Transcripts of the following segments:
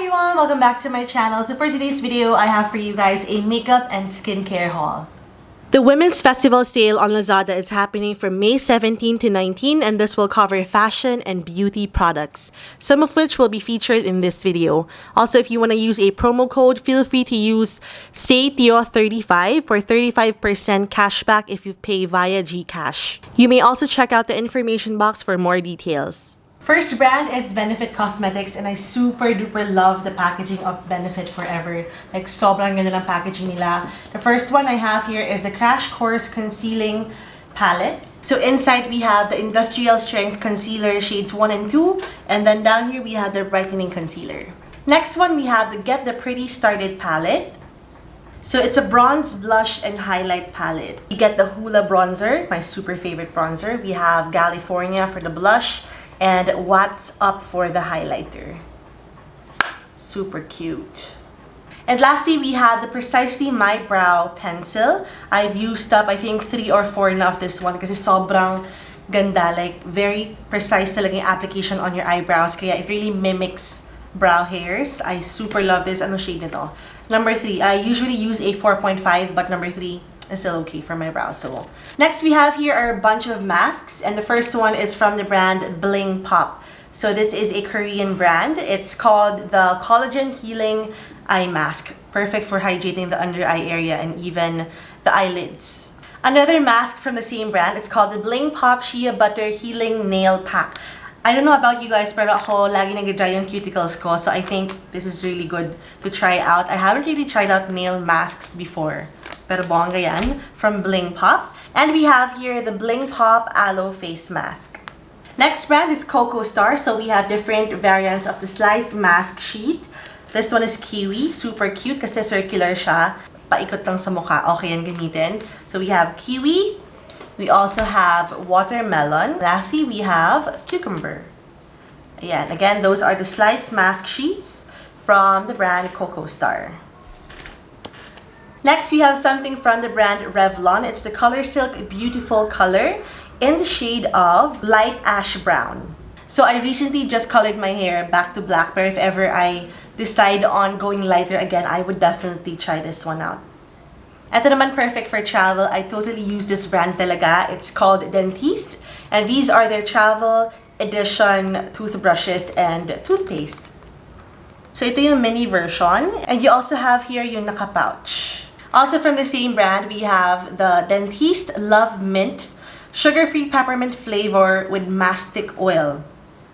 everyone! Welcome back to my channel. So for today's video, I have for you guys a makeup and skincare haul. The Women's Festival sale on Lazada is happening from May 17 to 19, and this will cover fashion and beauty products, some of which will be featured in this video. Also, if you want to use a promo code, feel free to use saytioco35 for 35% cashback if you pay via GCash. You may also check out the information box for more details. First brand is Benefit Cosmetics, and I super duper love the packaging of Benefit Forever. Like, sobrang ganda ng packaging nila. The first one I have here is the Crash Course Concealing Palette. So inside we have the Industrial Strength Concealer shades 1 and 2, and then down here we have the Brightening Concealer. Next one we have the Get the Pretty Started Palette. So it's a bronze, blush, and highlight palette. You get the Hoola Bronzer, my super favorite bronzer. We have California for the blush, and What's Up for the highlighter. Super cute. And lastly, we have the Precisely My Brow Pencil. I've used up, I think, 3 or 4 na of this one kasi sobrang ganda. Like, very precise talaga yung application on your eyebrows. Kaya it really mimics brow hairs. I super love this. Ano shade nito? Number 3. I usually use a 4.5, but number 3 is still okay for my brows. So next we have here are a bunch of masks, and the first one is from the brand Bling Pop. So this is a Korean brand. It's called the Collagen Healing Eye Mask. Perfect for hydrating the under eye area and even the eyelids. Another mask from the same brand, it's called the Bling Pop Shea Butter Healing Nail Pack. I don't know about you guys, pero ako lagi nag-dry yung cuticles ko, so I think this is really good to try out. I haven't really tried out nail masks before, pero bongga yan, from Bling Pop. And we have here the Bling Pop Aloe Face Mask. Next brand is Coco Star. So we have different variants of the sliced mask sheet. This one is Kiwi. Super cute kasi circular siya. Paikot lang sa mukha. Okay yan gamitin. So we have Kiwi. We also have Watermelon. Lastly, we have Cucumber. Ayan. Again, those are the sliced mask sheets from the brand Coco Star. Next, we have something from the brand Revlon. It's the Color Silk Beautiful Color in the shade of Light Ash Brown. So I recently just colored my hair back to black, but if ever I decide on going lighter again, I would definitely try this one out. Ito naman perfect for travel. I totally use this brand talaga. It's called Dentiste, and these are their travel edition toothbrushes and toothpaste. So ito yung mini version, and you also have here yung naka-pouch. Also from the same brand, we have the Dentiste Love Mint Sugar-Free Peppermint Flavor with Mastic Oil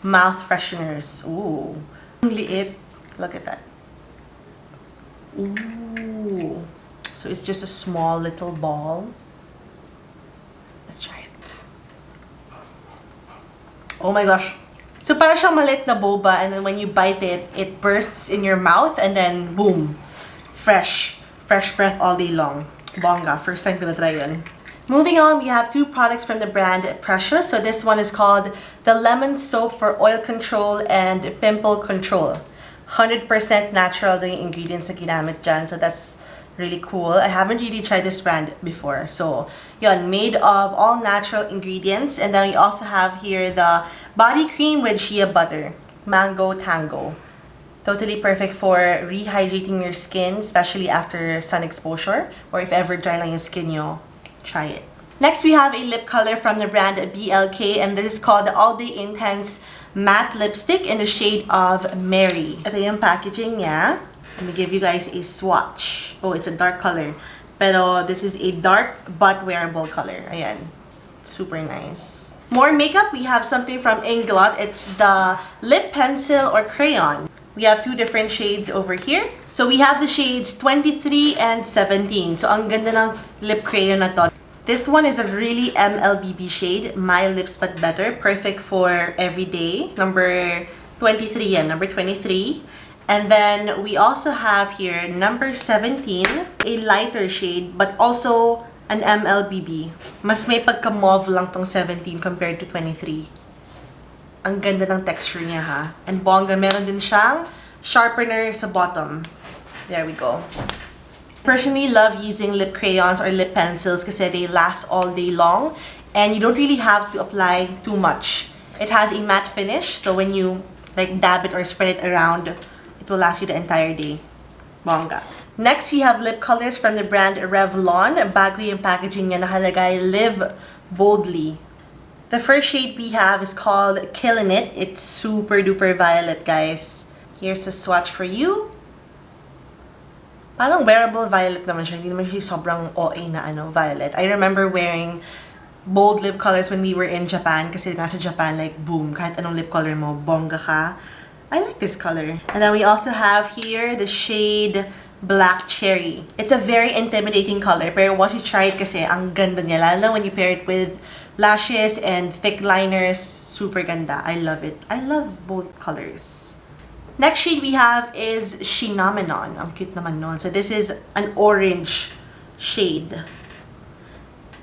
Mouth Fresheners. Ooh. Ang liit. Look at that. Ooh. So it's just a small little ball. Let's try it. Oh my gosh. So para siyang maliit na boba, and then when you bite it, it bursts in your mouth, and then boom. Fresh breath all day long. Bongga. First time ko na try yun. Moving on, we have 2 products from the brand Precious. So this one is called the Lemon Soap for Oil Control and Pimple Control. 100% natural the ingredients na ginamit dyan. So that's really cool. I haven't really tried this brand before. So yun, made of all natural ingredients. And then we also have here the body cream with shea butter. Mango Tango. Totally perfect for rehydrating your skin, especially after sun exposure, or if ever dry lang yung skin nyo, try it. Next, we have a lip color from the brand BLK, and this is called the All Day Intense Matte Lipstick in the shade of Mary. Ito yung packaging niya. Let me give you guys a swatch. Oh, it's a dark color. Pero this is a dark but wearable color. Ayan. Super nice. More makeup, we have something from INGLOT. It's the Lip Pencil or Crayon. We have 2 different shades over here. So we have the shades 23 and 17. So ang ganda ng lip crayon na to. This one is a really MLBB shade, My Lips But Better. Perfect for everyday. Number 23 yan, number 23. And then we also have here number 17, a lighter shade, but also an MLBB. Mas may pagka-mauve lang tong 17 compared to 23. Ang ganda ng texture niya, ha. And bongga, meron din siyang sharpener sa bottom. There we go. Personally love using lip crayons or lip pencils kasi they last all day long and you don't really have to apply too much. It has a matte finish, so when you like dab it or spread it around, It will last you the entire day. Bongga. Next, we have lip colors from the brand Revlon. Bago yung packaging niya, nakalagay Live Boldly. The first shade we have is called Killin' It. It's super duper violet, guys. Here's a swatch for you. Parang wearable violet naman siya. Hindi naman siya sobrang OA na violet. I remember wearing bold lip colors when we were in Japan. Kasi nasa Japan, like, boom, kahit anong lip color mo, bongga ka. I like this color. And then we also have here the shade Black Cherry. It's a very intimidating color. Pero once you try it kasi, ang ganda niya. Lalo when you pair it with lashes and thick liners. Super ganda. I love it. I love both colors. Next shade we have is Shinomenon. Ang cute naman nun. So this is an orange shade.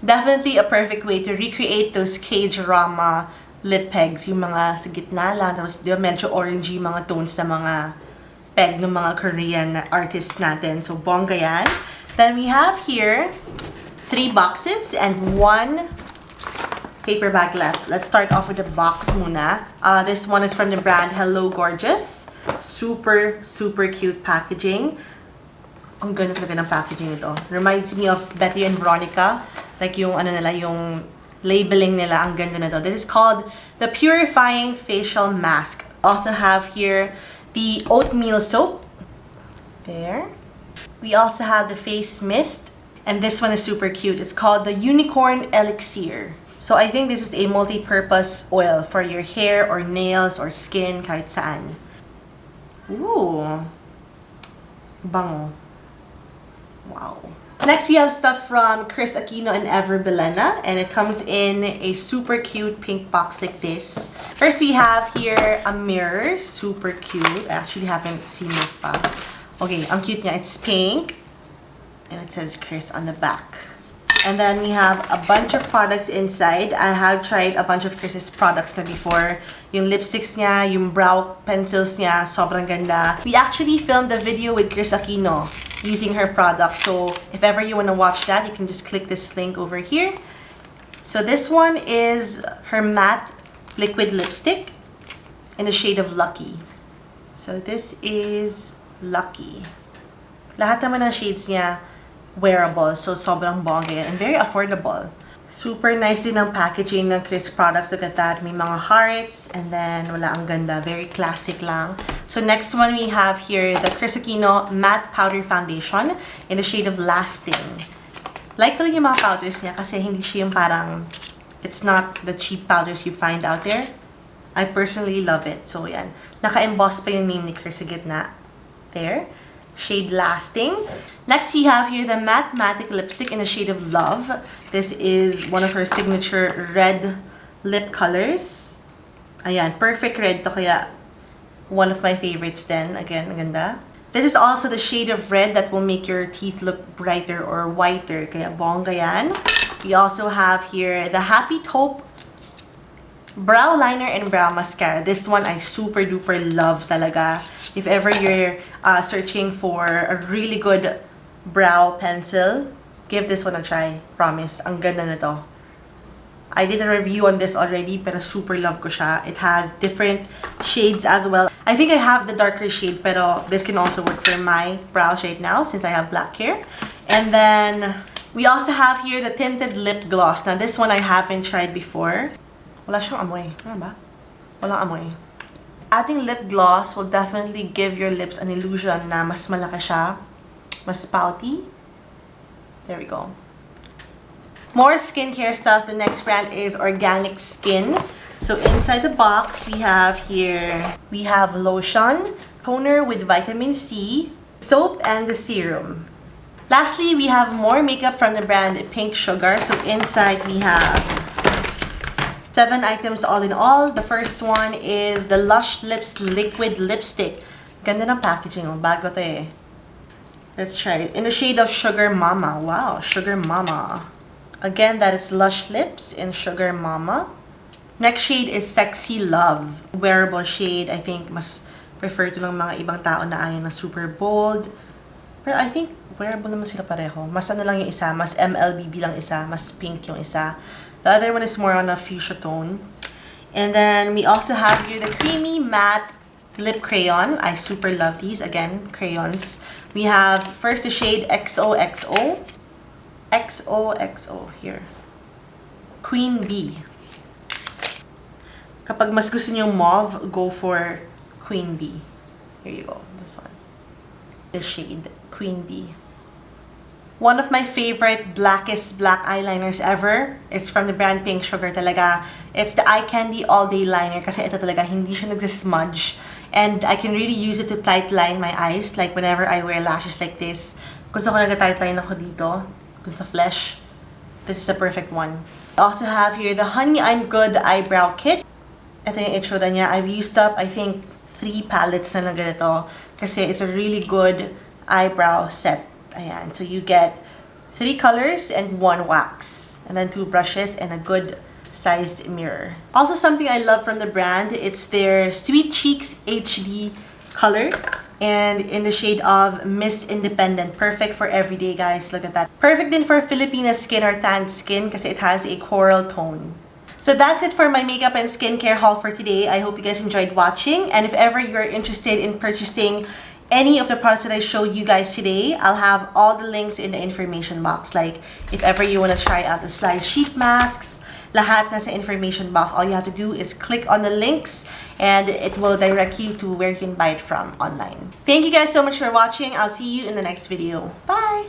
Definitely a perfect way to recreate those K-drama lip pegs. Yung mga sa gitna lang. Tapos di ba medyo orangey yung mga tones sa mga peg ng mga Korean artists natin. So bongga yan. Then we have here 3 boxes and 1 paper bag left. Let's start off with the box muna. This one is from the brand Hello Gorgeous. Super, super cute packaging. Ang ganda talaga ng packaging ito. Reminds me of Betty and Veronica. Like yung nila, yung labeling nila, ang ganda na to. This is called the Purifying Facial Mask. Also have here the oatmeal soap. There. We also have the face mist. And this one is super cute. It's called the Unicorn Elixir. So I think this is a multi-purpose oil for your hair or nails or skin, kahit saan. Ooh. Bango. Wow. Next, we have stuff from Chris Aquino and Ever Belena, and it comes in a super cute pink box like this. First, we have here a mirror. Super cute. I actually haven't seen this pa. Okay, ang cute niya. It's pink. And it says Chris on the back. And then we have a bunch of products inside. I have tried a bunch of Chris's products na before. Yung lipsticks niya, yung brow pencils niya, sobrang ganda. We actually filmed a video with Chris Aquino using her product. So if ever you want to watch that, you can just click this link over here. So this one is her matte liquid lipstick in the shade of Lucky. So this is Lucky. Lahat naman ng shades niya wearable, so sobrang bongga and very affordable. Super nice din ang packaging ng Chris products. Look at that. May mga hearts and then wala, ang ganda. Very classic lang. So next one we have here the Chris Aquino Matte Powder Foundation in the shade of Lasting. Like ko rin yung mga powders niya kasi hindi siya yung parang, it's not the cheap powders you find out there. I personally love it. So yan. Naka-emboss pa yung name ni Chris sa gitna. There. Shade Lasting. Next, we have here the Matte Matic Lipstick in the shade of Love. This is one of her signature red lip colors. Ayan, perfect red to, kaya one of my favorites then. Again, ganda. This is also the shade of red that will make your teeth look brighter or whiter. Kaya bongga yan. We also have here the Happy Taupe brow liner and brow mascara. This one I super duper love talaga. If ever you're searching for a really good brow pencil, give this one a try. Promise, ang ganda na to. I did a review on this already, pero super love ko siya. It has different shades as well. I think I have the darker shade, pero this can also work for my brow shade now since I have black hair. And then we also have here the tinted lip gloss. Now this one I haven't tried before. Wala siyang amoy. Ano ba? Walang amoy. Adding lip gloss will definitely give your lips an illusion na mas malaki siya, mas pouty. There we go. More skincare stuff. The next brand is Organic Skin. So inside the box, we have here, we have lotion, toner with vitamin C, soap, and the serum. Lastly, we have more makeup from the brand Pink Sugar. So inside we have 7 items all in all. The first one is the Lush Lips Liquid Lipstick. Ganda ng packaging. Oh, bago to eh. Let's try it. In the shade of Sugar Mama. Wow, Sugar Mama. Again, that is Lush Lips in Sugar Mama. Next shade is Sexy Love. Wearable shade. I think mas prefer to ng mga ibang tao na ayaw na super bold. Pero I think wearable naman sila pareho. Mas ano lang yung isa. Mas MLBB lang isa. Mas pink yung isa. The other one is more on a fuchsia tone. And then we also have here the Creamy Matte lip crayon. I super love these. Again, crayons. We have first the shade XOXO. XOXO here. Queen Bee. Kapag mas gusto niyo mauve, go for Queen Bee. Here you go. This one. The shade Queen Bee. One of my favorite blackest black eyeliners ever. It's from the brand Pink Sugar talaga. It's the Eye Candy All Day Liner kasi ito talaga hindi siya nagsismudge. And I can really use it to tight line my eyes. Like whenever I wear lashes like this. Gusto ko nag-tight line ako dito. Dun sa flesh. This is the perfect one. I also have here the Honey I'm Good Eyebrow Kit. Ito yung itsura niya. I've used up, I think, 3 palettes na ganito. Kasi it's a really good eyebrow set. Ayan. So you get 3 colors and 1 wax. And then 2 brushes and a good sized mirror. Also something I love from the brand, it's their Sweet Cheeks HD color. And in the shade of Miss Independent. Perfect for everyday, guys. Look at that. Perfect din for Filipina skin or tanned skin kasi it has a coral tone. So that's it for my makeup and skincare haul for today. I hope you guys enjoyed watching. And if ever you're interested in purchasing any of the products that I showed you guys today, I'll have all the links in the information box. Like, if ever you want to try out the Slice Sheet Masks, lahat na sa information box. All you have to do is click on the links and it will direct you to where you can buy it from online. Thank you guys so much for watching. I'll see you in the next video. Bye!